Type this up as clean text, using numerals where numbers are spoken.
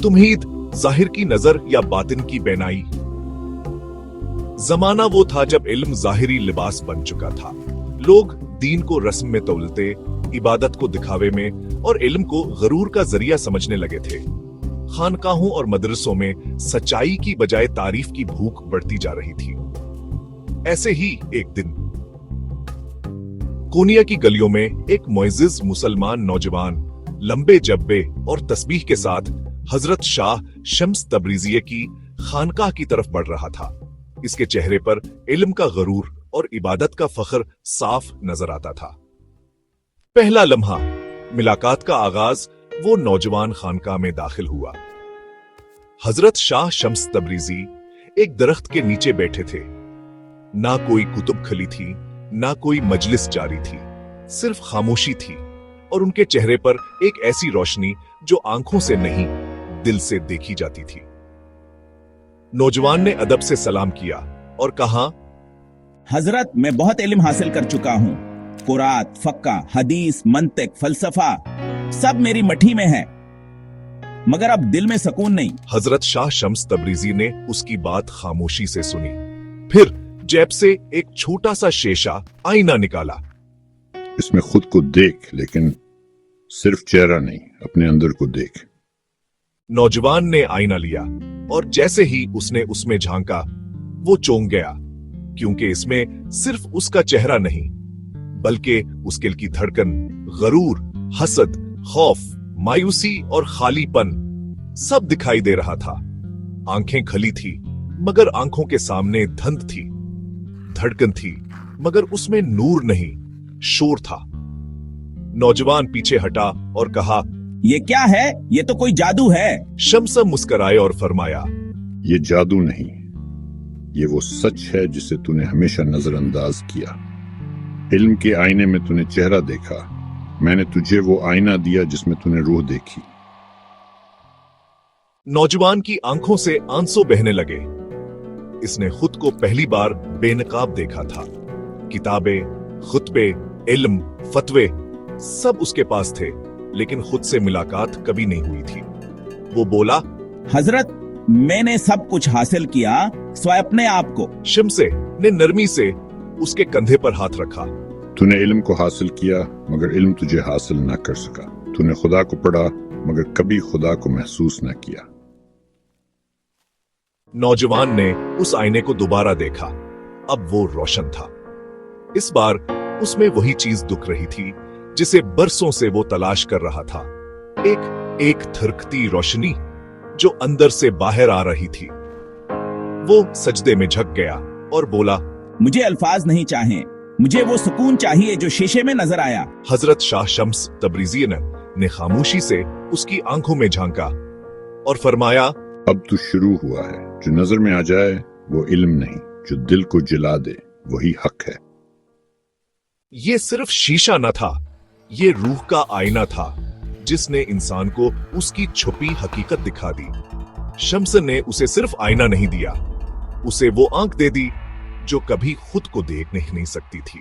तुम्हीद, जाहिर की नजर या बातिन की बेनाई। जमाना वो था जब इल्म जाहिरी लिबास बन चुका था। लोग दीन को रस्म में तौलते, इबादत को दिखावे में और इल्म को गरूर का जरिया समझने लगे थे। खानकाहों और मदरसों में सच्चाई की बजाय तारीफ की भूख बढ़ती जा रही थी। ऐसे ही एक दिन कोनिया की गलियों में एक मुअज़्ज़िज़ मुसलमान नौजवान लंबे जब्बे और तस्बीह के साथ हजरत शाह शम्स तबरीज़ी की खानकाह की तरफ बढ़ रहा था। इसके चेहरे पर इल्म का गरूर और इबादत का फख्र साफ नजर आता था। पहला लम्हा, मुलाकात का आगाज, वो नौजवान खानकाह में दाखिल हुआ। हजरत शाह शम्स तबरीज़ी एक दरख्त के नीचे बैठे थे। ना कोई कुतुब खली थी, ना कोई मजलिस जारी थी, सिर्फ खामोशी थी और उनके चेहरे पर एक ऐसी रोशनी जो आंखों से नहीं, दिल से देखी जाती थी। नौजवान ने अदब से सलाम किया और कहा, हजरत, मैं बहुत इल्म हासिल कर चुका हूँ। कुरात, फक्का, हदीस, मंतिक, फलसफा सब मेरी मठी में है, मगर अब दिल में सुकून नहीं। हजरत शाह शम्स तबरीज़ी ने उसकी बात खामोशी से सुनी। फिर जेब से एक छोटा सा शीशा आईना निकाला। इसमें खुद को देख, लेकिन सिर्फ चेहरा नहीं, अपने अंदर को देख। नौजवान ने आईना लिया और जैसे ही उसने उसमें झांका, वो चौंक गया, क्योंकि इसमें सिर्फ उसका चेहरा नहीं, बल्कि उसके दिल की धड़कन, गरूर, हसद, खौफ, मायूसी और खालीपन सब दिखाई दे रहा था। आंखें खली थी, मगर आंखों के सामने धंध थी। धड़कन थी, मगर उसमें नूर नहीं, शोर था। नौजवान पीछे हटा और कहा, ये क्या है? ये तो कोई जादू है। शम्स मुस्कुराए और फरमाया, ये जादू नहीं, ये वो सच है जिसे तूने हमेशा नजरअंदाज किया। इल्म के आईने में तूने चेहरा देखा, मैंने तुझे वो आईना दिया जिसमें तूने रूह देखी। नौजवान की आंखों से आंसू बहने लगे। इसने खुद को पहली बार बेनकाब देखा था। किताबें, खुतबे, इल्म, फतवे सब उसके पास थे, लेकिन खुद से मुलाकात कभी नहीं हुई थी। वो बोला, हजरत, मैंने सब कुछ हासिल किया स्वाय अपने आप को। शम्से ने नरमी से उसके कंधे पर हाथ रखा। तूने इल्म को हासिल किया, मगर इल्म तुझे हासिल ना कर सका। तूने खुदा को पढ़ा, मगर कभी खुदा को महसूस ना किया। नौजवान ने उस आईने को दोबारा देखा। अब वो रोशन था। इस बार उसमें वही चीज दिख रही थी जिसे बरसों से वो तलाश कर रहा था। एक थरकती रोशनी जो अंदर से बाहर आ रही थी। वो सजदे में झुक गया और बोला, मुझे अल्फाज नहीं चाहे, मुझे वो सुकून चाहिए जो शीशे में नजर आया। हजरत शाह शम्स तबरीज़ी ने खामोशी से उसकी आंखों में झांका और फरमाया, अब तो शुरू हुआ है। जो नजर में आ जाए वो इल्म नहीं, जो दिल को जला दे वही हक है। ये सिर्फ शीशा न था, ये रूह का आईना था जिसने इंसान को उसकी छुपी हकीकत दिखा दी। शम्स ने उसे सिर्फ आईना नहीं दिया, उसे वो आंख दे दी जो कभी खुद को देख नहीं सकती थी।